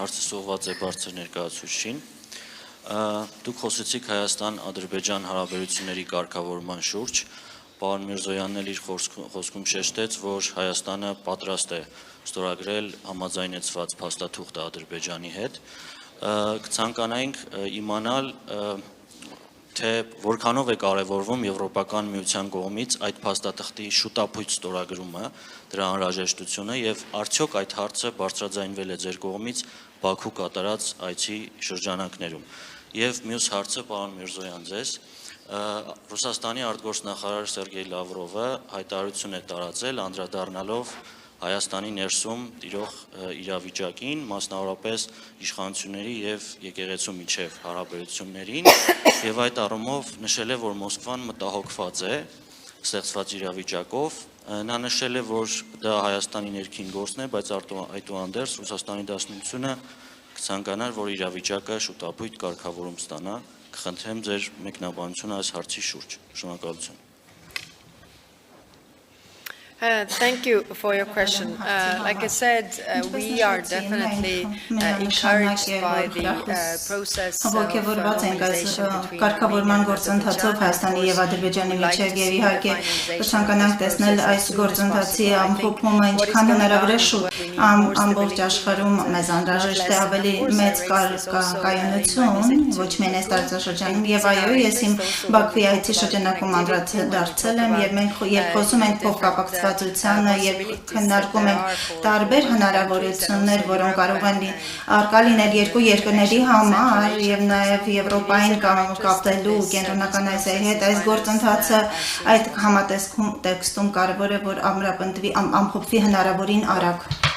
հարցս ուղղված է բարձր ներկայացուցչին։ Դուք խոսեցիք Հայաստան-Ադրբեջան հարաբերությունների կարգավորման շուրջ, պարոն Միրզոյանն էլ իր խոսքում շեշտեց, որ Հայաստանը պատրաստ է ստորագրել համաձայնեցված փաստաթուղթը Ադրբեջանի հետ։ Կցանկանայինք իմանալ, թե որքանով է կարևորվում Եվրոպական միության կողմից այդ փաստաթղթի շուտապույտ ստորագրումը, դրա անհրաժեշտությունը եւ արդյոք այդ հարցը բարձրաձայնվել է ձեր կողմից Բաքու կատարած այցի շրջանակներում։ Եվ մյուս հարցը, պարոն Միրզոյան, ձեզ Ռուսաստանի արտգործնախարար Սերգեյ Լավրովը հայտարարություն է տարածել անդրադառնալով Հայաստանի ներսում տիրող իրավիճակին, մասնավորապես իշխանությունների եւ եկեղեցու միջև հարաբերություններին, եւ այդ առումով նշել է, որ Մոսկվան մտահոգված է ստեղծված իրավիճակով, նա նշել է, որ դա Հայաստանի ներքին գործն է, բայց այդուհանդերձ Ռուսաստանի Դաշնությունը կցանկանար, որ իրավիճակը շուտապույտ կարգավորում ստանա, կխնդրեմ ձեր մեկնաբանությունը այս հարցի շուրջ։ Շնորհակալություն։ Thank you for your question. Like I said, we are definitely encouraged by the process of normalization between կարգավորման գործընթացով Հայաստանի եւ Ադրբեջանի միջև եւ իհարկե կցանկանանք տեսնել այս գործընթացի ամփոփումը ինչքան հնարավոր է շուտ ամբողջ աշխարհում մեզ անհրաժեշտ է ավելի մեծ կայունություն ոչ միայն այս տարածաշրջանում եւ այո ես իմ Բաքվի այցի շրջանակում անդրադարձել եմ եւ մենք խոսում ենք փոխկապակցվածությանը եւ քննարկում ենք տարբեր հնարավորություններ, որոնք կարող են արկա լինել երկու երկրների համար եւ նաեւ Եվրոպային կապելու կենտրոնական Ասիայի հետ այս գործընթացը այդ համատեքստում կարևոր է որ ամրապնդվի ամփոփվի հնարավորին արագ